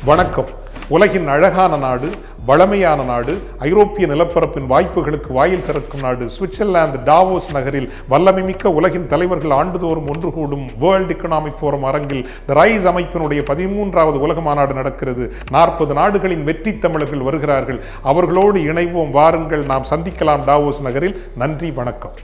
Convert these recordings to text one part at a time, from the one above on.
வணக்கம். உலகின் அழகான நாடு, வளமையான நாடு, ஐரோப்பிய நிலப்பரப்பின் வாய்ப்புகளுக்கு வாயில் திறக்கும் நாடு சுவிட்சர்லாந்து டாவோஸ் நகரில் வல்லமைமிக்க உலகின் தலைவர்கள் ஆண்டுதோறும் ஒன்று கூடும் வேர்ல்ட் எக்கனாமிக் ஃபோரம் அரங்கில் தி ரைஸ் அமைப்பினுடைய 13வது உலக மாநாடு நடக்கிறது. 40 நாடுகளின் வெற்றி தமிழர்கள் வருகிறார்கள். அவர்களோடு இணைவோம், வாருங்கள், நாம் சந்திக்கலாம் டாவோஸ் நகரில். நன்றி, வணக்கம்.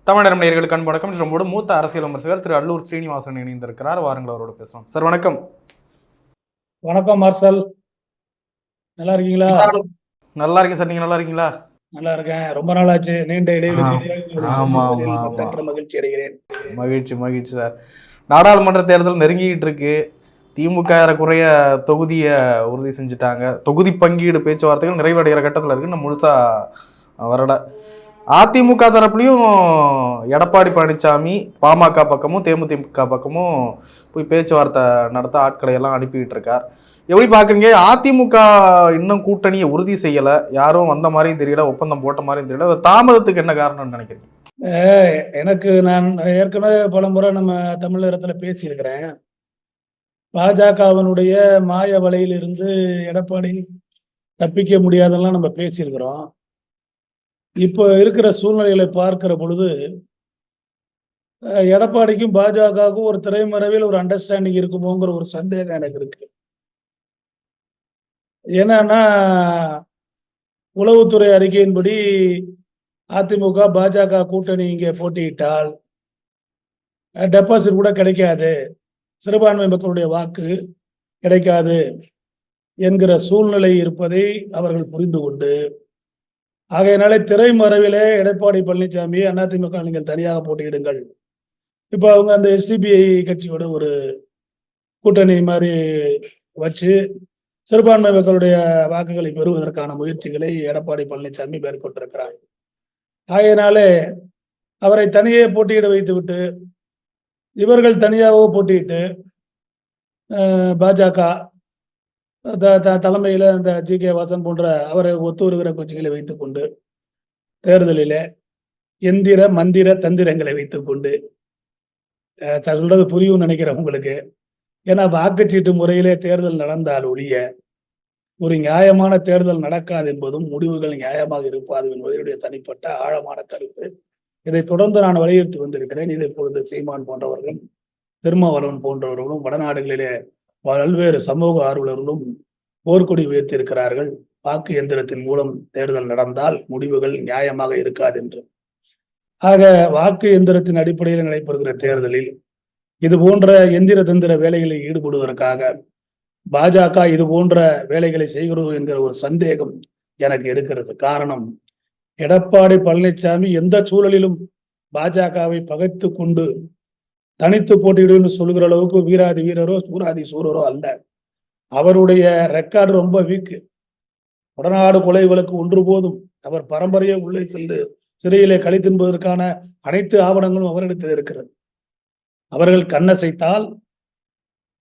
தமிழர் நேயர்களுக்கு அன்பு வணக்கம். நம்மோட மூத்த அரசியல் விமர்சகர் திரு அல்லூர் ஸ்ரீனிவாசன் இணைந்திருக்கிறார். வாருங்கள், அவரோட பேசலாம். சார் வணக்கம். வணக்கம் மார்சல், நல்லா இருக்கீங்களா? நல்லா இருக்கேன் சார், நீங்க நல்லா இருக்கீங்களா? நல்லா இருக்கேன். ரொம்ப நாள் ஆச்சு, நீண்ட இடைவெளி. மகிழ்ச்சி அடைகிறேன். மகிழ்ச்சி சார். நாடாளுமன்ற தேர்தல் நெருங்கிட்டு இருக்கு. திமுக குறைய தொகுதியை உறுதி செஞ்சுட்டாங்க. தொகுதி பங்கீடு பேச்சுவார்த்தைகள் நிறைவடைகிற கட்டத்தில் இருக்கு. நம்ம முழுசா வரல. அதிமுக தரப்புலையும் எடப்பாடி பழனிசாமி பாமக பக்கமும் தேமுதிக பக்கமும் போய் பேச்சுவார்த்தை நடத்த ஆட்களை எல்லாம் அனுப்பிக்கிட்டு இருக்கார். எப்படி பாக்குறீங்க? அதிமுக இன்னும் கூட்டணியை உறுதி செய்யல, யாரும் வந்த மாதிரியும் தெரியல, ஒப்பந்தம் போட்ட மாதிரியும் தெரியல. தாமதத்துக்கு என்ன காரணம்னு நினைக்கிறீங்க? எனக்கு நான் ஏற்கனவே பல முறை நம்ம தமிழகத்துல பேசியிருக்கிறேன். பாஜகவினுடைய மாய வலையிலிருந்து எடப்பாடி தப்பிக்க முடியாதெல்லாம் நம்ம பேசியிருக்கிறோம். இப்போ இருக்கிற சூழ்நிலைகளை பார்க்கிற பொழுது எடப்பாடிக்கும் பாஜகவுக்கும் ஒரு திரைமறைவில் ஒரு அண்டர்ஸ்டாண்டிங் இருக்குமோங்கிற ஒரு சந்தேகம் எனக்கு இருக்கு. என்னன்னா, உளவுத்துறை அறிக்கையின்படி அதிமுக பாஜக கூட்டணி இங்கே போட்டியிட்டால் டெபாசிட் கூட கிடைக்காது, சிறுபான்மை மக்களுடைய வாக்கு கிடைக்காது என்கிற சூழ்நிலை இருப்பதை அவர்கள் புரிந்து கொண்டு, ஆகையினாலே திரைமறைவிலே எடப்பாடி பழனிசாமி அதிமுக நீங்கள் தனியாக போட்டியிடுங்கள், இப்போ அவங்க அந்த எஸ்டிபிஐ கட்சியோட ஒரு கூட்டணி மாதிரி வச்சு சிறுபான்மை மக்களுடைய வாக்குகளை பெறுவதற்கான முயற்சிகளை எடப்பாடி பழனிசாமி மேற்கொண்டிருக்கிறார். ஆகையினாலே அவரை தனியே போட்டியிட வைத்துவிட்டு இவர்கள் தனியாக போட்டியிட்டு பாஜக தலைமையில அந்த ஜி.கே. வாசன் போன்ற அவரை ஒத்து வருகிற கட்சிகளை வைத்துக் கொண்டு தேர்தலில எந்திர மந்திர தந்திரங்களை வைத்துக் கொண்டு, சொல்றது புரியும் நினைக்கிறேன் உங்களுக்கு. ஏன்னா வாக்குச்சீட்டு முறையிலே தேர்தல் நடந்தால் ஒழிய ஒரு நியாயமான தேர்தல் நடக்காது என்பதும் முடிவுகள் நியாயமாக இருப்பாது என்பதனுடைய தனிப்பட்ட ஆழமான கருத்து. இதை தொடர்ந்து நான் வலியுறுத்தி வந்திருக்கிறேன். இதை பொழுது சீமான் போன்றவர்களும் திருமாவளவன் போன்றவர்களும் வடநாடுகளிலே பல்வேறு சமூக ஆர்வலர்களும் போர்க்கொடி உயர்த்தியிருக்கிறார்கள். வாக்கு எந்திரத்தின் மூலம் தேர்தல் நடந்தால் முடிவுகள் நியாயமாக இருக்காது என்று. ஆக வாக்கு எந்திரத்தின் அடிப்படையில் நடைபெறுகிற தேர்தலில் இது போன்ற எந்திர தந்திர வேலைகளில் ஈடுபடுவதற்காக பாஜக இது போன்ற வேலைகளை செய்கிறது என்கிற ஒரு சந்தேகம் எனக்கு இருக்கிறது. காரணம், எடப்பாடி பழனிசாமி எந்த சூழலிலும் பாஜகவை பகைத்து கொண்டு தனித்து போட்டியிடுன்னு சொல்லுகிற அளவுக்கு வீராதி வீரரோ சூராதி சூரரோ அல்ல. அவருடைய ரெக்கார்டு ரொம்ப வீக்கு. உடநாடு கொலை வழக்கு ஒன்று போதும் அவர் பரம்பரையை உள்ளே சென்று சிறையிலே கழித்தின்பதற்கான அனைத்து ஆவணங்களும் அவரிடத்தில் இருக்கிறது. அவர்கள் கண்ணசைத்தால்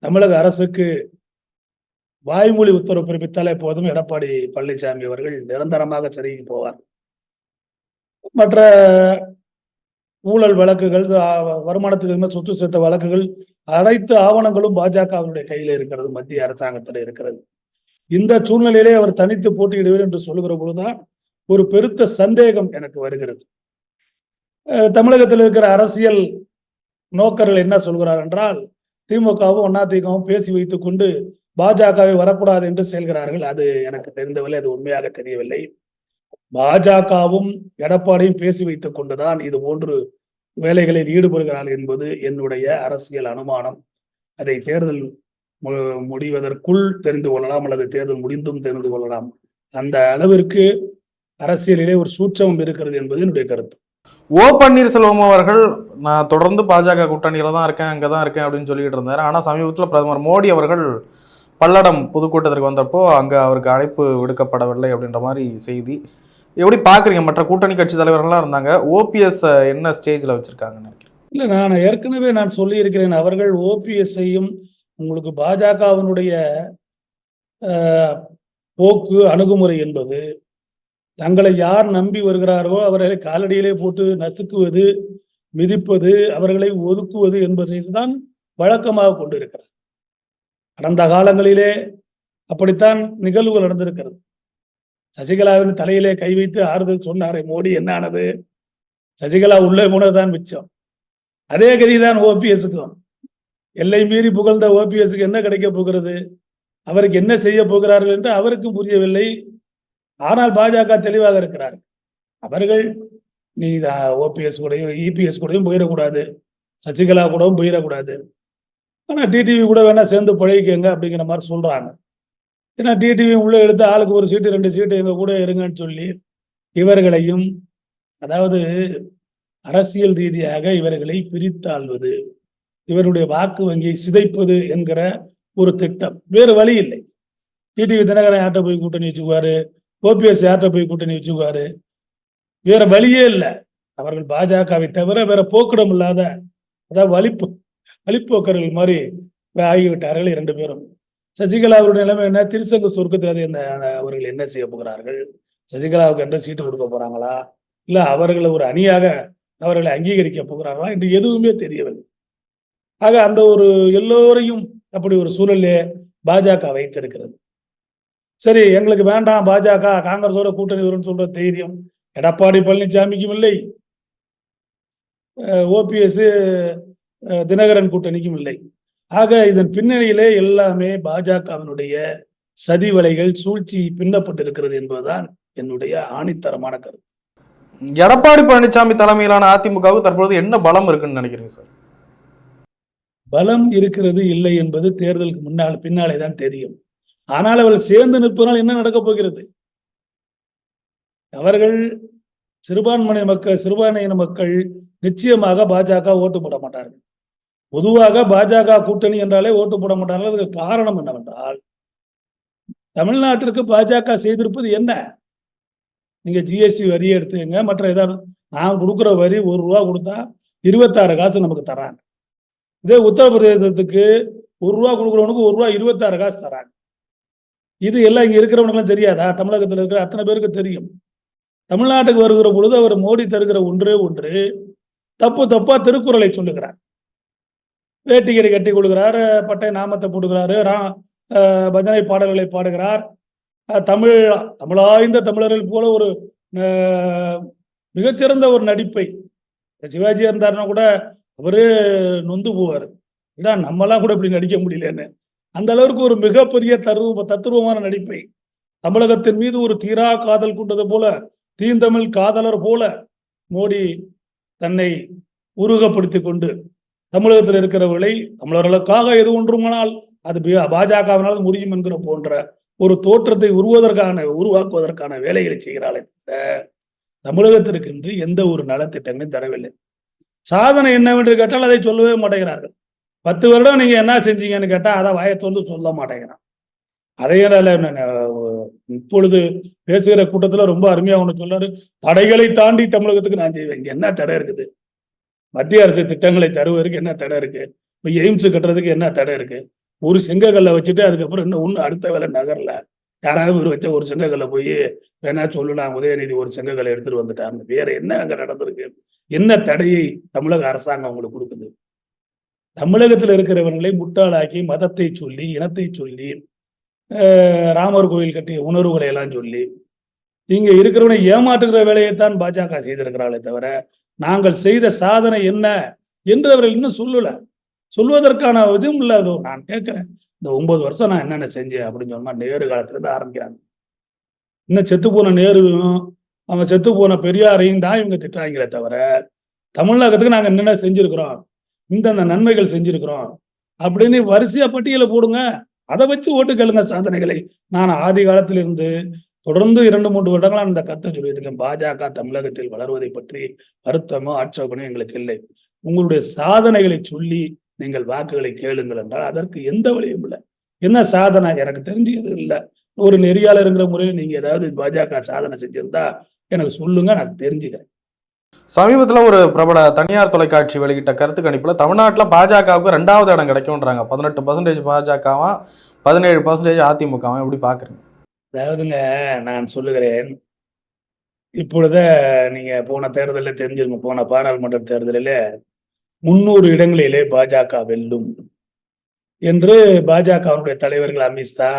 தமிழக அரசுக்கு வாய்மொழி உத்தரவு பிறப்பித்தாலே போதும், எடப்பாடி பழனிசாமி அவர்கள் நிரந்தரமாக சிறைக்கு போவார். மற்ற ஊழல் வழக்குகள், வருமானத்துக்கு சொத்து சேர்த்த வழக்குகள், அனைத்து ஆவணங்களும் பாஜகவினுடைய கையில இருக்கிறது, மத்திய அரசாங்கத்தில் இருக்கிறது. இந்த சூழ்நிலையிலே அவர் தனித்து போட்டியிடுவார் என்று சொல்லுகிற பொழுதுதான் ஒரு பெருத்த சந்தேகம் எனக்கு வருகிறது. தமிழகத்தில் இருக்கிற அரசியல் நோக்கர்கள் என்ன சொல்கிறார் என்றால், திமுகவும் அதிமுகவும் பேசி வைத்துக் கொண்டு பாஜகவை வரக்கூடாது என்று செயல்கிறார்கள். அது எனக்கு தெரிந்தவில்லை, அது உண்மையாக தெரியவில்லை. பாஜகவும் எடப்பாடியும் பேசி வைத்துக் கொண்டுதான் இது போன்று வேலைகளில் ஈடுபடுகிறார்கள் என்பது என்னுடைய அரசியல் அனுமானம். அதை தேர்தல் முடிவதற்குள் தெரிந்து கொள்ளலாம், அல்லது தேர்தல் முடிந்தும் தெரிந்து கொள்ளலாம். அந்த அளவிற்கு அரசியலிலே ஒரு சூட்சமம் இருக்கிறது என்பது என்னுடைய கருத்து. ஓ பன்னீர்செல்வம் அவர்கள் நான் தொடர்ந்து பாஜக கூட்டணியில தான் இருக்கேன், அங்கதான் இருக்கேன் அப்படின்னு சொல்லிட்டு இருந்தாரு. ஆனா சமீபத்தில் பிரதமர் மோடி அவர்கள் பல்லடம் பொதுக்கூட்டத்திற்கு வந்தப்போ அங்க அவருக்கு அழைப்பு விடுக்கப்படவில்லை அப்படின்ற மாதிரி செய்தி. எப்படி பாக்குறீங்க? மற்ற கூட்டணி கட்சி தலைவர்கள்லாம் இருந்தாங்க, ஓபிஎஸ் என்ன ஸ்டேஜ்ல வச்சிருக்காங்கன்னு நினைக்கிறேன். இல்லை, நான் ஏற்கனவே சொல்லியிருக்கிறேன். அவர்கள் ஓபிஎஸ்ஐயும் உங்களுக்கு பாஜகவினுடைய போக்கு அணுகுமுறை என்பது தங்களை யார் நம்பி வருகிறாரோ அவர்களை காலடியிலே போட்டு நசுக்குவது, மிதிப்பது, அவர்களை ஒதுக்குவது என்பதை தான் வழக்கமாக கொண்டிருக்கிறார். கடந்த காலங்களிலே அப்படித்தான் நிகழ்வுகள் நடந்திருக்கிறது. சசிகலாவின் தலையிலே கை வைத்து ஆறுதல் சொன்னாரே மோடி, என்ன ஆனது? சசிகலா உள்ளே போனதுதான் மிச்சம். அதே கதிதான் ஓபிஎஸ்க்கும். எல்லை மீறி புகழ்ந்த ஓபிஎஸ்க்கு என்ன கிடைக்க போகிறது? அவருக்கு என்ன செய்ய போகிறார்கள் என்று அவருக்கும் புரியவில்லை. ஆனால் பாஜக தெளிவாக இருக்கிறார். அவர்கள் நீ ஓபிஎஸ் கூடயும் இபிஎஸ் கூடயும் போயிடக்கூடாது, சசிகலா கூடவும் போயிடக்கூடாது, ஆனால் டிடிவி கூட வேணா சேர்ந்து பழகிக்கங்க அப்படிங்கிற மாதிரி சொல்றாங்க. ஏன்னா டிடிவி உள்ள எடுத்து ஆளுக்கு ஒரு சீட்டு 2 சீட்டு எங்க கூட இருங்கன்னு சொல்லி இவர்களையும், அதாவது அரசியல் ரீதியாக இவர்களை பிரித்தாள்வது, இவருடைய வாக்கு வங்கியை சிதைப்பது என்கிற ஒரு திட்டம். வேறு வழி இல்லை. டிடிவி தினகரன் யார்கிட்ட போய் கூட்டணி வச்சுக்குவாரு, ஓபிஎஸ் யார்கிட்ட போய் கூட்டணி வச்சுக்குவாரு? வேற வழியே இல்லை. அவர்கள் பாஜகவை தவிர வேற போக்கிடம் இல்லாத, அதாவது வழிப்போக்கர்கள் மாதிரி ஆகிவிட்டார்கள் 2 பேரும். சசிகலா அவருடைய நிலைமை என்ன? திருசங்க சொர்க்கத்தில் என்ன அவர்கள் என்ன செய்ய போகிறார்கள்? சசிகலாவுக்கு என்ற சீட்டு கொடுக்க போறாங்களா, இல்ல அவர்களை ஒரு அணியாக அவர்களை அங்கீகரிக்க போகிறார்களா என்று எதுவுமே தெரியவில்லை. ஆக அந்த ஒரு எல்லோரையும் அப்படி ஒரு சூழலே பாஜக வைத்திருக்கிறது. சரி, எங்களுக்கு வேண்டாம் பாஜக, காங்கிரஸோட கூட்டணி வரும்னு சொல்ற தைரியம் எடப்பாடி பழனிசாமிக்கும் இல்லை, ஓபிஎஸ் தினகரன் கூட்டணிக்கும் இல்லை. ஆக இதன் பின்னணியிலே எல்லாமே பாஜகவினுடைய சதி வலைகள், சூழ்ச்சி பின்னப்பட்டிருக்கிறது என்பதுதான் என்னுடைய ஆணித்தரமான கருத்து. எடப்பாடி பழனிசாமி தலைமையிலான அதிமுகவுக்கு தற்பொழுது என்ன பலம் இருக்குன்னு நினைக்கிறீங்க சார்? பலம் இருக்கிறது இல்லை என்பது தேர்தலுக்கு பின்னாலே தான் தெரியும். ஆனால் அவர்கள் சேர்ந்து நிற்பதனால் என்ன நடக்கப் போகிறது? அவர்கள் சிறுபான்மையின மக்கள் நிச்சயமாக பாஜக ஓட்டு போட மாட்டார்கள். பொதுவாக பாஜக கூட்டணி என்றாலே ஓட்டு போட மாட்டார்கள். அதுக்கு காரணம் என்னவென்றால், தமிழ்நாட்டிற்கு பாஜக செய்திருப்பது என்ன? நீங்க ஜிஎஸ்டி வரி எடுத்துங்க, மற்ற ஏதாவது நான் கொடுக்குற வரி ₹1 கொடுத்தா 26 காசு நமக்கு தராங்க. இதே உத்தரப்பிரதேசத்துக்கு ₹1 கொடுக்குறவனுக்கு ₹1 26 காசு தராங்க. இது எல்லாம் இங்க இருக்கிறவனுக்குலாம் தெரியாதா? தமிழகத்தில் இருக்கிற அத்தனை பேருக்கு தெரியும். தமிழ்நாட்டுக்கு வருகிற பொழுது அவர் மோடி தருகிற ஒன்று தப்பா திருக்குறளை சொல்லுகிறார், வேட்டிக்கடை கட்டி கொடுக்கிறார், பட்டை நாமத்தை போடுகிறாரு, பஜனை பாடல்களை பாடுகிறார். தமிழாய்ந்த தமிழர்கள் போல ஒரு மிகச்சிறந்த ஒரு நடிப்பை, சிவாஜியா இருந்தாருன்னா கூட அவரே நொந்து போவார், ஏன்னா நம்மலாம் கூட இப்படி நடிக்க முடியலன்னு. அந்த அளவுக்கு ஒரு மிகப்பெரிய தத்துருவமான நடிப்பை, தமிழகத்தின் மீது ஒரு தீரா காதல் கொண்டது போல, தீந்தமிழ் காதலர் போல மோடி தன்னை உருவகப்படுத்தி கொண்டு தமிழகத்தில் இருக்கிறவர்களை தமிழர்களுக்காக எது ஒன்றுமானால் அது பாஜகவினால் முடியும் என்கிற போன்ற ஒரு தோற்றத்தை உருவாக்குவதற்கான வேலைகளை செய்கிறாளே தவிர தமிழகத்திற்கு என்று எந்த ஒரு நலத்திட்டங்களையும் தரவில்லை. சாதனை என்னவென்று கேட்டால் அதை சொல்லவே மாட்டேங்கிறார்கள். 10 வருடம் நீங்க என்ன செஞ்சீங்கன்னு கேட்டா அதை வாயத்தோடு சொல்ல மாட்டேங்கிறான். அதையால இப்பொழுது பேசுகிற கூட்டத்தில் ரொம்ப அருமையா ஒன்று சொன்னாரு, தடைகளை தாண்டி தமிழகத்துக்கு நான் செய்வேன். இங்க என்ன தடை இருக்குது? மத்திய அரசு திட்டங்களை தருவதற்கு என்ன தடை இருக்கு? இப்போ எய்ம்ஸ் கட்டுறதுக்கு என்ன தடை இருக்கு? ஒரு செங்கக்கல்லை வச்சுட்டு அதுக்கப்புறம் இன்னும் அடுத்த வேலை நகரல. யாராவது வச்ச ஒரு செங்கக்கல்லை போய் வேணா சொல்லலாம், உதயநிதி ஒரு செங்கக்கல்லை எடுத்துட்டு வந்துட்டாருன்னு. வேற என்ன அங்க நடந்திருக்கு? என்ன தடையை தமிழக அரசாங்கம் உங்களுக்கு கொடுக்குது? தமிழகத்தில் இருக்கிறவர்களை முட்டாளாக்கி மதத்தை சொல்லி, இனத்தை சொல்லி, ராமர் கோவில் கட்டிய உணர்வுகளை எல்லாம் சொல்லி இங்க இருக்கிறவனை ஏமாற்றுகிற வேலையைத்தான் பாஜக செய்திருக்கிறார்களே தவிர நாங்கள் செய்த சாதனை என்ன என்று அவர்கள் இன்னும் சொல்வதற்கான இதுவும் இல்லை. நான் கேட்கிறேன், இந்த 9 வருஷம் நான் என்னென்ன செஞ்சேன் அப்படின்னு சொன்னா நேரு காலத்திலிருந்து ஆரம்பிக்கிறாங்க. இன்னும் செத்து போன நேருவையும் அவன் செத்து போன பெரியாரையும் தான் இவங்க திட்டுறாங்களே தவிர தமிழகத்துக்கு நாங்க என்னென்ன செஞ்சிருக்கிறோம், இந்தந்த நன்மைகள் செஞ்சிருக்கிறோம் அப்படின்னு வரிசையா பட்டியலை போடுங்க. அதை வச்சு ஓட்டு கேளுங்க சாதனைகளை. நான் ஆதி காலத்திலிருந்து தொடர்ந்து 2-3 வருடங்களா இந்த கருத்தை சொல்லிட்டு இருக்கேன். பாஜக தமிழகத்தில் வளர்வதை பற்றி வருத்தமோ ஆட்சேபனோ எங்களுக்கு இல்லை. உங்களுடைய சாதனைகளை சொல்லி நீங்கள் வாக்குகளை கேளுங்கள் என்றால் அதற்கு எந்த வழியும் இல்லை. என்ன சாதனை எனக்கு தெரிஞ்சது இல்லை. ஒரு நெறியாளருங்கிற முறையில் நீங்க ஏதாவது பாஜக சாதனை செஞ்சிருந்தா எனக்கு சொல்லுங்க, நான் தெரிஞ்சுக்கிறேன். சமீபத்தில் ஒரு பிரபல தனியார் தொலைக்காட்சி வெளியிட்ட கருத்து கணிப்பில் தமிழ்நாட்டில் பாஜகவுக்கு 2வது இடம் கிடைக்கும்ன்றாங்க. 18% பாஜகவும் 17% அதிமுகவும். எப்படி பார்க்குறீங்க? அதாவதுங்க, நான் சொல்லுகிறேன், இப்பொழுத நீங்க போன தேர்தலில் தெரிஞ்சிருக்கும், போன பாராளுமன்ற தேர்தலில் 300 இடங்களிலே பாஜக வெல்லும் என்று பாஜகவுடைய தலைவர்கள் அமித்ஷா,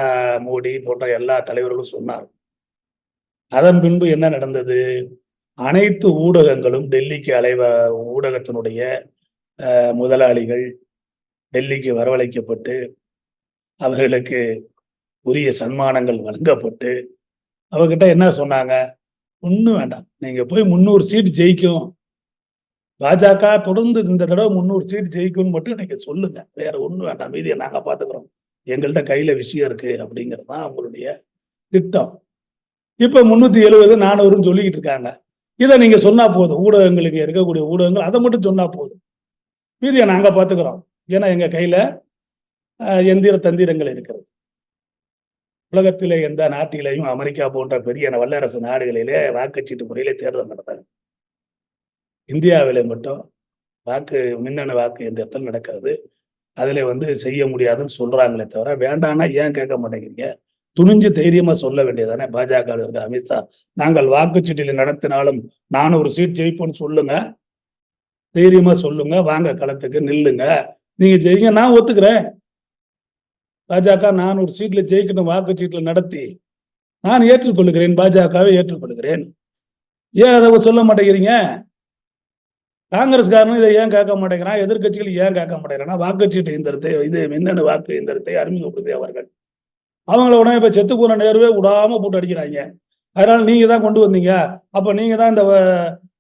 மோடி போன்ற எல்லா தலைவர்களும் சொன்னார். அதன் பின்பு என்ன நடந்தது? அனைத்து ஊடகங்களும் டெல்லிக்கு ஊடகத்தினுடைய முதலாளிகள் டெல்லிக்கு வரவழைக்கப்பட்டு அவர்களுக்கு உரிய சன்மானங்கள் வழங்கப்பட்டு அவர்கிட்ட என்ன சொன்னாங்க? ஒன்றும் வேண்டாம், நீங்க போய் 300 சீட் ஜெயிக்கும், பாஜக தொடர்ந்து இந்த தடவை 300 சீட் ஜெயிக்கும்னு மட்டும் நீங்க சொல்லுங்க, வேற ஒன்றும் வேண்டாம், மீதியை நாங்க பாத்துக்கிறோம், எங்கள்கிட்ட கையில விஷயம் இருக்கு அப்படிங்கிறது தான் அவங்களுடைய திட்டம். இப்ப 370 400 சொல்லிக்கிட்டு இருக்காங்க. இதை நீங்க சொன்னா போதும், ஊடகங்களுக்கு இருக்கக்கூடிய ஊடகங்கள் அதை மட்டும் சொன்னா போதும், மீதியை நாங்க பாத்துக்கிறோம், ஏன்னா எங்க கையில எந்திர தந்திரங்கள் இருக்கிறது. உலகத்திலே எந்த நாட்டிலேயும் அமெரிக்கா போன்ற பெரிய வல்லரசு நாடுகளிலே வாக்குச்சீட்டு முறையிலே தேர்தல் நடத்தாங்க. இந்தியாவிலே மட்டும் மின்னணு வாக்கு எந்திரத்தில் நடக்கிறது. அதுல செய்ய முடியாதுன்னு சொல்றாங்களே தவிர, வேண்டாம்னா ஏன் கேட்க மாட்டேங்கிறீங்க? துணிஞ்சு தைரியமா சொல்ல வேண்டியதானே. பாஜக இருக்க அமித்ஷா, நாங்கள் வாக்குச்சீட்டில் நடத்தினாலும் 400 சீட் ஜெயிப்போம்னு சொல்லுங்க, தைரியமா சொல்லுங்க, வாங்க களத்துக்கு நில்லுங்க, நீங்க ஜெயிங்க, நான் ஒத்துக்கிறேன். பாஜக 400 சீட்ல ஜெயிக்கணும், வாக்குச்சீட்டுல நடத்தி நான் ஏற்றுக்கொள்கிறேன், பாஜகவை ஏற்றுக்கொள்கிறேன். ஏன் அதை சொல்ல மாட்டேங்கிறீங்க? காங்கிரஸ்காரனும் இதை ஏன் கேட்க மாட்டேங்கிறான்? எதிர்கட்சிகள் ஏன் கேட்க மாட்டேங்கிறான்னா, வாக்குச்சீட்டு இயந்திரத்தை, மின்னணு வாக்கு இயந்திரத்தை அறிமுகப்படுத்தி அவர்கள் அவங்கள உடனே இப்ப செத்து போன நேருவே விடாம போட்டு அடிக்கிறாங்க. அதனால நீங்க தான் கொண்டு வந்தீங்க, அப்ப நீங்க தான் இந்த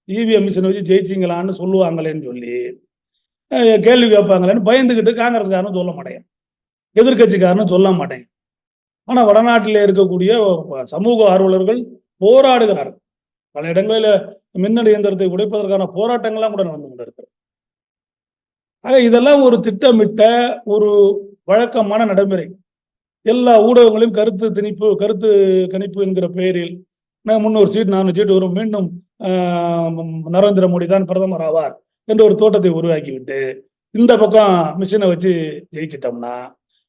இவிஎம் மிஷினை வச்சு ஜெயிச்சிங்களான்னு சொல்லுவாங்களேன்னு சொல்லி கேள்வி கேட்பாங்களேன்னு பயந்துகிட்டு காங்கிரஸ்காரனும் சொல்ல மாட்டேங்கிறான், எதிர்கட்சிக்காரனும் சொல்ல மாட்டேங்க. ஆனா வடநாட்டிலே இருக்கக்கூடிய சமூக ஆர்வலர்கள் போராடுகிறார்கள். பல இடங்களில் மின்னணு இயந்திரத்தை உடைப்பதற்கான போராட்டங்கள்லாம் கூட நடந்து கொண்டு இருக்கிறது. ஆக இதெல்லாம் ஒரு திட்டமிட்ட ஒரு வழக்கமான நடைமுறை. எல்லா ஊடகங்களையும் கருத்து கணிப்பு என்கிற பெயரில் 300 சீட் 400 சீட் வரும், மீண்டும் நரேந்திர மோடி தான் பிரதமர் ஆவார் என்ற ஒரு தோட்டத்தை உருவாக்கிவிட்டு இந்த பக்கம் மிஷினை வச்சு ஜெயிச்சிட்டோம்னா,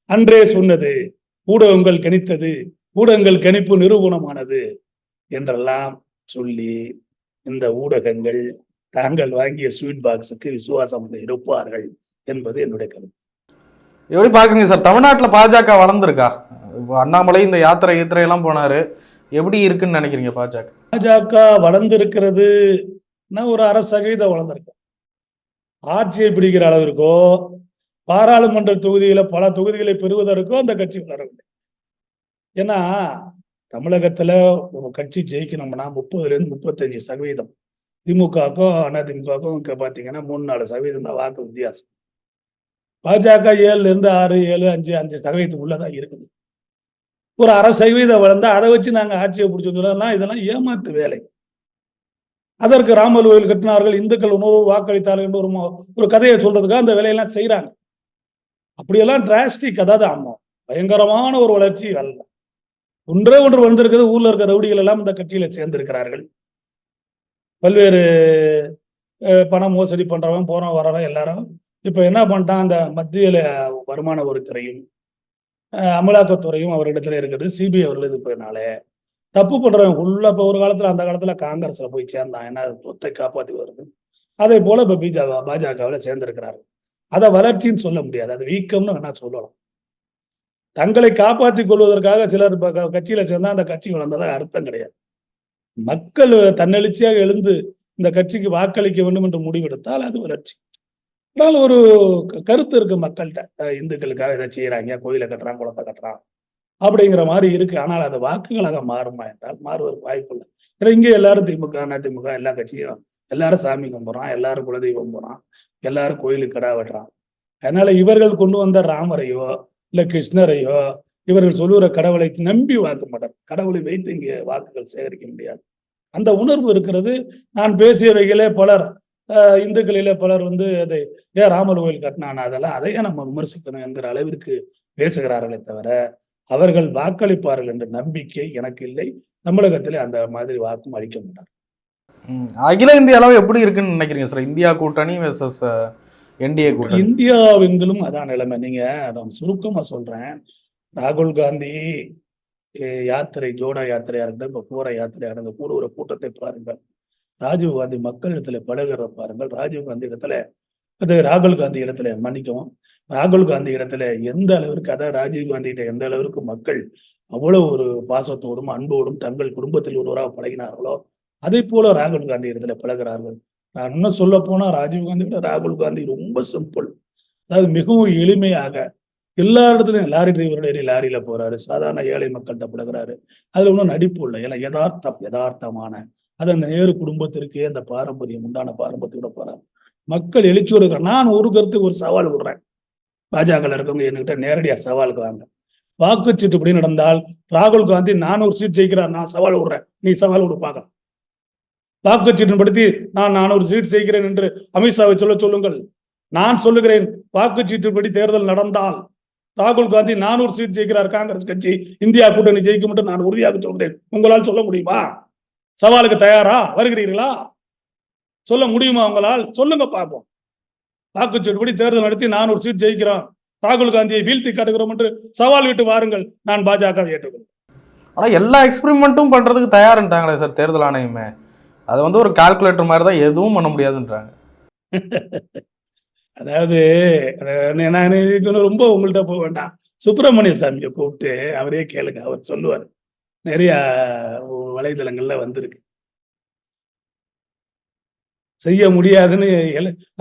அன்றே சொன்னது, ஊடகங்கள் கணித்தது, ஊடகங்கள் கணிப்பு நிரூபணமானது என்றெல்லாம் சொல்லி இந்த ஊடகங்கள் தாங்கள் வாங்கிய ஸ்வீட் பாக்ஸுக்கு விசுவாசம் இருப்பார்கள் என்பது என்னுடைய கருத்து. எப்படி பாக்குறீங்க சார்? தமிழ்நாட்டில் பாஜக வளர்ந்துருக்கா? அண்ணாமலை இந்த யாத்திரை எல்லாம் போனாரு, எப்படி இருக்குன்னு நினைக்கிறீங்க? பாஜக வளர்ந்திருக்கிறது ஒரு 1/2% வளர்ந்திருக்கு. ஆட்சியை பிடிக்கிற அளவிற்கோ பாராளுமன்ற தொகுதியில பல தொகுதிகளை பெறுவதற்கோ அந்த கட்சி வளரவில்லை. ஏன்னா தமிழகத்துல ஒரு கட்சி ஜெயிக்கணும்னா 30% திமுகவுக்கும் அதிமுகவுக்கும் பாத்தீங்கன்னா 3-4% தான் வாக்கு வித்தியாசம். பாஜக 7-6, 7-5 உள்ளதான் இருக்குது. ஒரு 1/2% வளர்ந்தா அதை வச்சு நாங்க ஆட்சியை பிடிச்சோம்னா இதெல்லாம் ஏமாத்து வேலை. அதற்கு ராமர் கோயில் கட்டினார்கள், இந்துக்கள் உணவு வாக்களித்தார்கள் என்று ஒரு கதையை சொல்றதுக்காக அந்த வேலையெல்லாம் செய்யறாங்க. அப்படியெல்லாம் டிராஸ்டிக், அதாவது பயங்கரமான ஒரு வளர்ச்சி வரல. ஒன்றே ஒன்று வந்திருக்கிறது, ஊர்ல இருக்கிற ரவுடிகள் எல்லாம் இந்த கட்சியில சேர்ந்திருக்கிறார்கள். பல்வேறு பண மோசடி பண்றவன் போறவன் வரவன் எல்லாரும் இப்ப என்ன பண்ணிட்டான், அந்த மத்தியில வருமான வரித்துறையும் அமலாக்கத்துறையும் அவரிடத்துல இருக்கிறது, சிபிஐ அவர்கள் இது போயினால தப்பு பண்றவன் உள்ள இப்ப ஒரு காலத்துல அந்த காலத்துல காங்கிரஸ்ல போய் சேர்ந்தான், ஏன்னா சொத்தை காப்பாத்தி வருது. அதே போல இப்ப பாஜகவில் சேர்ந்திருக்கிறார்கள். அதை வளர்ச்சின்னு சொல்ல முடியாது, அது வீக்கம்னு வேணா சொல்லலாம். தங்களை காப்பாற்றிக் கொள்வதற்காக சிலர் கட்சியில சேர்ந்தா அந்த கட்சி வளர்ந்ததாக அர்த்தம் கிடையாது. மக்கள் தன்னெழுச்சியாக எழுந்து இந்த கட்சிக்கு வாக்களிக்க வேண்டும் என்று முடிவெடுத்தால் அது வளர்ச்சி. ஆனால் ஒரு கருத்து இருக்கு மக்கள்கிட்ட, இந்துக்களுக்காக இதை செய்யறாங்க, கோயிலை கட்டுறான், குளத்தை கட்டுறான் அப்படிங்கிற மாதிரி இருக்கு. ஆனால் அது வாக்குகளாக மாறுமா என்றால் மாறுவதற்கு வாய்ப்பு இல்லை. ஏன்னா இங்கே எல்லாரும் திமுக அதிமுக எல்லா கட்சியும் எல்லாரும் சாமி கும்பிட்றான், எல்லாரும் குலதெய்வம் போறான், எல்லாரும் கோயிலுக்கு கடா வெட்டுறான். அதனால இவர்கள் கொண்டு வந்த ராமரையோ இல்ல கிருஷ்ணரையோ இவர்கள் சொல்லுகிற கடவுளை நம்பி வாக்க மாட்டார். கடவுளை வைத்து இங்கே வாக்குகள் சேகரிக்க முடியாது. அந்த உணர்வு இருக்கிறது. நான் பேசியவைகளே பலர் இந்துக்களிலே பலர் அதை ஏன் ராமர் கோயில் கட்டினான், அதெல்லாம் அதையே நம்ம விமர்சிக்கணும் என்கிற அளவிற்கு பேசுகிறார்களே தவிர அவர்கள் வாக்களிப்பார்கள் என்ற நம்பிக்கை எனக்கு இல்லை. தமிழகத்திலே அந்த மாதிரி வாக்கும் அளிக்க மாட்டார். அகில இந்திய அளவு எப்படி இருக்குன்னு நினைக்கிறீங்க சார்? இந்தியா கூட்டணி வெர்சஸ் என்டிஏ கூட்டணி. இந்தியாவெங்கிலும் அதான் நிலைமை. நீங்க நான் சுருக்கமா சொல்றேன். ராகுல் காந்தி யாத்திரை, ஜோடா யாத்திரையா இருக்கட்டும், இப்ப போற யாத்திரையா இருக்கட்டும், கூட ஒரு கூட்டத்தை பாருங்கள். ராஜீவ் காந்தி மக்களிடத்துல பழகிறத பாருங்கள். ராஜீவ் காந்தி இடத்துல, அது ராகுல் காந்தி இடத்துல, மன்னிக்கவும், ராகுல் காந்தி இடத்துல எந்த அளவிற்கு, அதாவது ராஜீவ் காந்தி கிட்ட எந்த அளவிற்கு மக்கள் அவ்வளவு ஒரு பாசத்தோடும் அன்போடும் தங்கள் குடும்பத்தில் ஒருவராக பழகினார்களோ, அதே போல ராகுல் காந்தி இடத்துல பழகிறார்கள். நான் இன்னும் சொல்ல போனா ராஜீவ் காந்தி விட ராகுல் காந்தி ரொம்ப சிம்பிள். அதாவது மிகவும் எளிமையாக எல்லா இடத்துலயும் லாரி டிரைவரோட லாரியில போறாரு, சாதாரண ஏழை மக்கள்கிட்ட பழகுறாரு. அதுல ஒன்றும் நடிப்பு இல்லை, ஏன்னா யதார்த்தமான அது அந்த நேரு குடும்பத்திற்கு அந்த பாரம்பரியம் உண்டான பாரம்பரியத்தோட போறாரு. மக்கள் எழுச்சியோடு இருக்கிறார். நான் ஒரு கருத்துக்கு ஒரு சவால் விடுறேன். பாஜக இருக்கவங்க என்கிட்ட நேரடியா சவாலுக்கு வாங்க. வாக்குச்சீட்டு இப்படி நடந்தால் ராகுல் காந்தி 400 சீட் ஜெயிக்கிறார், நான் சவால் விடுறேன், நீ சவால் விடுப்பாங்க. வாக்குச்சீட்டின் படுத்தி நான் 400 சீட் ஜெயிக்கிறேன் என்று அமித்ஷாவை சொல்லுங்கள். நான் சொல்லுகிறேன், வாக்குச்சீட்டுப்படி தேர்தல் நடந்தால் ராகுல் காந்தி 400 சீட் ஜெயிக்கிறார், காங்கிரஸ் கட்சி இந்தியா கூட்டணி ஜெயிக்கும் என்று நான் உறுதியாக சொல்கிறேன். உங்களால் சொல்ல முடியுமா? சவாலுக்கு தயாரா? வருகிறீர்களா? சொல்ல முடியுமா உங்களால்? சொல்லுங்க பார்ப்போம். வாக்குச்சீட்டுப்படி தேர்தல் நடத்தி 400 சீட் ஜெயிக்கிறோம், ராகுல் காந்தியை வீழ்த்தி காட்டுகிறோம் என்று சவால் விட்டு வாருங்கள், நான் பாஜக ஏற்றுக்கிறேன். ஆனா எல்லா எக்ஸ்பெரிமெண்ட்டும் பண்றதுக்கு தயாருன்றாங்களே சார் தேர்தல் ஆணையமே. அது ஒரு கால்குலேட்டர் மாதிரி தான், எதுவும் பண்ண முடியாதுன்றாங்க. அதாவது நான் ரொம்ப உங்கள்கிட்ட போக வேண்டாம், சுப்பிரமணிய சாமியை கூப்பிட்டு அவரே கேளுங்க, அவர் சொல்லுவார். நிறைய வலைதளங்கள்ல வந்திருக்கு. செய்ய முடியாதுன்னு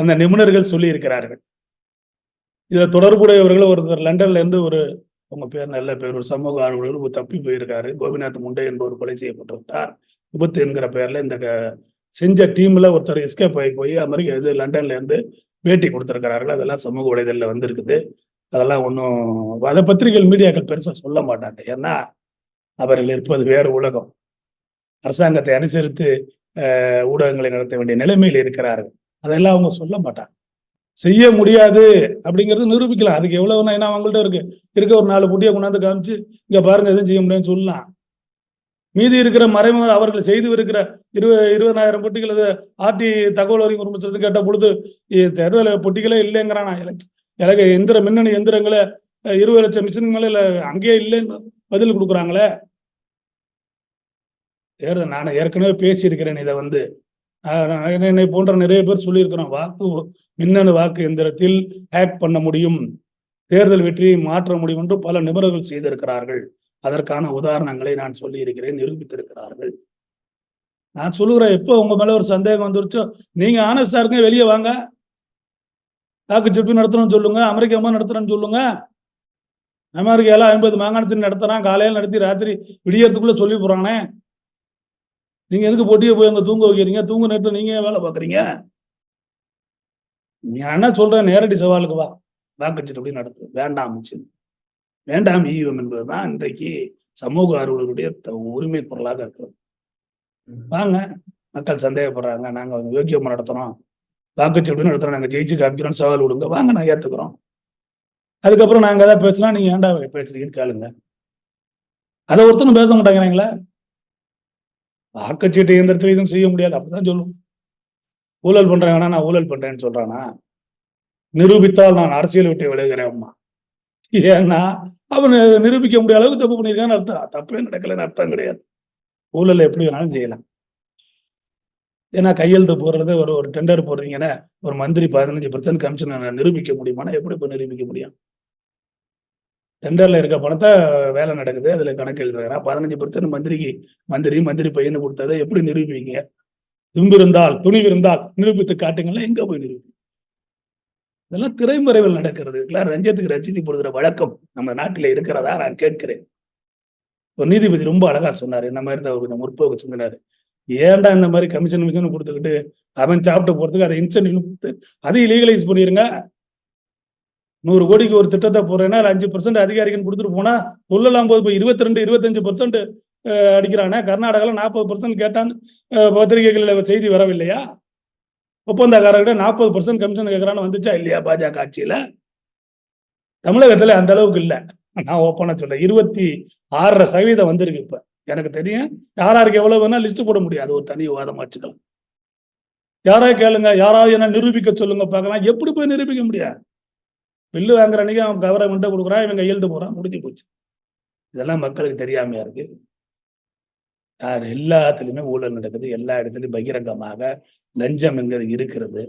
அந்த நிபுணர்கள் சொல்லி இருக்கிறார்கள். இதுல தொடர்புடையவர்கள் ஒருத்தர் லண்டன்ல இருந்து உங்க பேர் நல்ல பேர், ஒரு சமூக ஆர்வலர் தப்பி போயிருக்காரு, கோபிநாத் முண்டே என்பவர் கொலை செய்யப்பட்டு விட்டார். விபத்து என்கிற பெயர்ல இந்த செஞ்ச டீம்ல ஒருத்தர் எஸ்கேப் ஆகி போய் அமெரிக்கா இது லண்டன்ல இருந்து பேட்டி கொடுத்திருக்கிறார்கள். அதெல்லாம் சமூக வலைதளத்துல வந்திருக்குது. அதெல்லாம் ஒன்றும் அதை பத்திரிகைகள் மீடியாக்கள் பெருசா சொல்ல மாட்டாங்க. ஏன்னா அவர்கள் இருப்பது வேறு உலகம். அரசாங்கத்தை அனுசரித்து ஊடகங்களை நடத்த வேண்டிய நிலைமையில் இருக்கிறார்கள். அதெல்லாம் அவங்க சொல்ல மாட்டாங்க. செய்ய முடியாது அப்படிங்கிறது நிரூபிக்கலாம். அதுக்கு எவ்வளவு ஏன்னா அவங்கள்ட்ட இருக்க ஒரு 4 புட்டியை கொண்டாந்து காமிச்சு இங்க பாருங்க எதுவும் செய்ய முடியாதுன்னு சொல்லலாம். மீதி இருக்கிற மறைமுக அவர்கள் செய்து இருக்கிற 20,000 பொட்டிகள் ஆர்டி தகவல் அறிமுகப்படுத்துறது கேட்ட பொழுது தேர்தல் பொட்டிகளே இல்லைங்கிறான். எனக்கு மின்னணு எந்திரங்களை 20 லட்சம் மிஷின்கள அங்கேயே இல்லைன்னு பதில் கொடுக்குறாங்களே. தேர்தல் நான் ஏற்கனவே பேசியிருக்கிறேன். இதை என்னை போன்ற நிறைய பேர் சொல்லியிருக்கிறோம். மின்னணு வாக்கு எந்திரத்தில் ஹேக் பண்ண முடியும், தேர்தல் வெற்றியை மாற்ற முடியும் என்று பல நிபுணர்கள் செய்திருக்கிறார்கள். அதற்கான உதாரணங்களை நான் சொல்லி இருக்கிறேன், நிரூபித்திருக்கிறார்கள். நான் சொல்லுகிறேன், எப்போ உங்க மேல ஒரு சந்தேகம் வந்துருச்சோ நீங்க ஆனஸ்டா இருக்க, வெளியே வாங்க, வாக்குச்சீட்டு நடத்துறோம்னு சொல்லுங்க, அமெரிக்கா நடத்துறேன்னு சொல்லுங்க. அமெரிக்கால 50 மாகாணத்தில் நடத்துறான், காலையில் நடத்தி ராத்திரி விடியறதுக்குள்ள சொல்லி போறானே. நீங்க எதுக்கு போட்டியே போய் அங்க தூங்க வைக்கிறீங்க? தூங்க நேரத்தில் நீங்க வேலை பாக்குறீங்க. நான் என்ன சொல்றேன், நேரடி சவாலுக்கு வா, வாக்குச்சீட்டு எப்படி நடத்து, வேண்டாம் வேண்டாம் ஈவம் என்பதுதான் இன்றைக்கு சமூக ஆர்வலருடைய உரிமை குரலாக இருக்கிறது. வாங்க, மக்கள் சந்தேகப்படுறாங்க, நாங்க யோக்கியமா நடத்துறோம், வாக்குச்சீட்டு நடத்துறோம், நாங்க ஜெயிச்சு காமிக்கிறோம், சவால் விடுங்க, வாங்க நான் ஏத்துக்கிறோம். அதுக்கப்புறம் நாங்க ஏதாவது பேசினா நீங்க ஏன்டா பேசுறீங்கன்னு கேளுங்க. அதை ஒருத்தனும் பேச மாட்டாங்கிறாங்களா? வாக்குச்சீட்டு இயந்திரத்தில் எதுவும் செய்ய முடியாது, அப்படிதான் சொல்லுவோம். ஊழல் பண்றேன், நான் ஊழல் பண்றேன்னு சொல்றானா? நிரூபித்தால் நான் அரசியல் விட்டு விலகுகிறேன் அம்மா. ஏன்னா அவன் நிரூபிக்க முடியாத அளவுக்கு தப்பு பண்ணியிருக்கான்னு அர்த்தம். தப்பே நடக்கலன்னு அர்த்தம் கிடையாது. ஊழல் எப்படி வேணாலும் செய்யலாம். ஏன்னா கையெழுத்து போடுறது, ஒரு டெண்டர் போடுறீங்கன்னா ஒரு மந்திரி 15% கமிஷன் நிரூபிக்க முடியுமானா எப்படி இப்ப நிரூபிக்க முடியும்? டெண்டர்ல இருக்க பணத்தை வேலை நடக்குது, அதுல கணக்கு எழுதுறாங்க. 15% மந்திரி பையனு கொடுத்ததை எப்படி நிரூபிப்பீங்க? துணிவிருந்தால் நிரூபித்து காட்டுங்களா, எங்க போய் நிரூபி? இதெல்லாம் திரைமறைவில் நடக்கிறது. இதெல்லாம் ரஞ்சித்துக்கு ரஞ்சிதி போடுகிற வழக்கம் நம்ம நாட்டில இருக்கிறதா நான் கேட்கிறேன். ஒரு நீதிபதி ரொம்ப அழகா சொன்னாரு, இந்த மாதிரி தான் முற்போக்கு சிந்தனாரு. ஏன்டா இந்த மாதிரி கமிஷன் கொடுத்துக்கிட்டு அவன் சாப்பிட்டு போறதுக்கு அதை இன்சென்டிவ் கொடுத்து அதையும் லீகலைஸ் பண்ணிருங்க. 100 கோடிக்கு ஒரு திட்டத்தை போறேன்னா 5% அதிகாரிகள் கொடுத்துட்டு போனா சொல்லலாம் போது. இப்போ 22-25% அடிக்கிறானே. கர்நாடகால 40% கேட்டான்னு பத்திரிகைகளில் செய்தி வரவில்லையா? ஒப்பந்தக்காரர்கிட்ட 40% கமிஷன் கேட்கறான்னு வந்துச்சா இல்லையா பாஜக ஆட்சியில? தமிழகத்துல அந்த அளவுக்கு இல்ல. நான் ஓப்பனா சொல்றேன், 26% வந்திருக்கு. இப்ப எனக்கு தெரியும் யாருக்கு எவ்வளவு வேணா லிஸ்ட் போட முடியாது, ஒரு தனி விவாதம் வச்சுக்கலாம். யாராவது கேளுங்க, யாராவது என்ன நிரூபிக்க சொல்லுங்க பார்க்கலாம். எப்படி போய் நிரூபிக்க முடியாது? பில்லு வாங்குற அன்னைக்கு அவன் கவர்மெண்ட்டை கொடுக்குறான், இவன் கையெழுத்து போறான், முடிஞ்சு போச்சு. இதெல்லாம் மக்களுக்கு தெரியாமையா இருக்கு? யார் எல்லாத்துலயுமே ஊழல் நடக்குது, எல்லா இடத்துலயும் பகிரங்கமாக லஞ்சம் என்கிறது இருக்கிறது.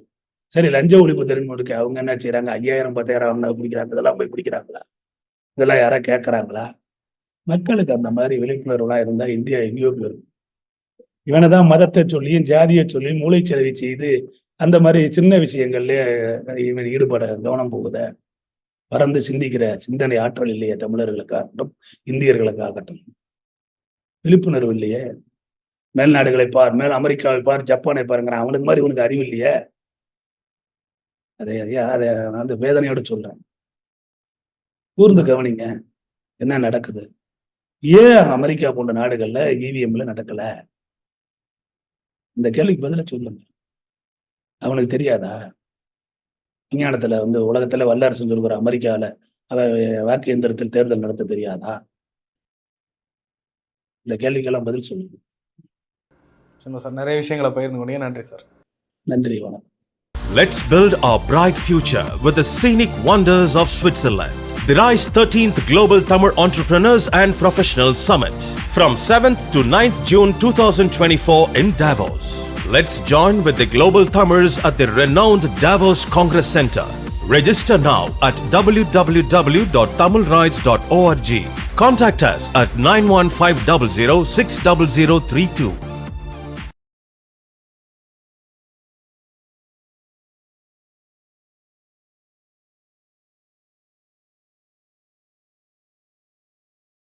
சரி, லஞ்ச ஒழிப்பு தெரிஞ்சு இருக்கு, அவங்க என்ன செய்யறாங்க? 5000 10,000 பிடிக்கிறாங்க, இதெல்லாம் போய் பிடிக்கிறாங்களா? இதெல்லாம் யாரா கேட்கறாங்களா? மக்களுக்கு அந்த மாதிரி விழிப்புணர்வுலாம் இருந்தா இந்தியா எங்கேயோ போயிடும். இவனை தான் மதத்தை சொல்லியும் ஜாதியை சொல்லி மூளைச்சலவை செய்து அந்த மாதிரி சின்ன விஷயங்கள்ல இவன் ஈடுபட கவனம் போகுத. பறந்து சிந்திக்கிற சிந்தனை ஆற்றல் இல்லையே தமிழர்களுக்காகட்டும், இந்தியர்களுக்காகட்டும். விழிப்புணர்வு இல்லையே. மேல்நாடுகளை பார், மேல் அமெரிக்காவை பார், ஜப்பானை பாருங்கிறான். அவனுக்கு மாதிரி உனக்கு அறிவு இல்லையே. அதை நான் வந்து வேதனையோடு சொல்றேன். கூர்ந்து கவனிங்க என்ன நடக்குது. ஏன் அமெரிக்கா போன்ற நாடுகள்ல இவிஎம்ல நடக்கல? இந்த கேள்விக்கு பதில சொல்லுங்க. அவனுக்கு தெரியாதா? விஞ்ஞானத்துல வந்து உலகத்துல வல்லரசு சொல்கிற அமெரிக்கால அவன் வாக்கு எந்திரத்தில் தேர்தல் நடத்த தெரியாதா? இந்த கேள்விக்கெல்லாம் பதில் சொல்லுங்க. சார், நிறைய விஷயங்களை பகிர்ந்து கொண்டீங்க. நன்றி சார். நன்றி, வணக்கம். Let's build our bright future with the scenic wonders of Switzerland. The RISE 13th Global Tamil Entrepreneurs and Professionals Summit from 7th to 9th June 2024 in Davos. Let's join with the global Tamils at the renowned Davos Congress Center. Register now at www.tamilrides.org. Contact us at 91500 60032.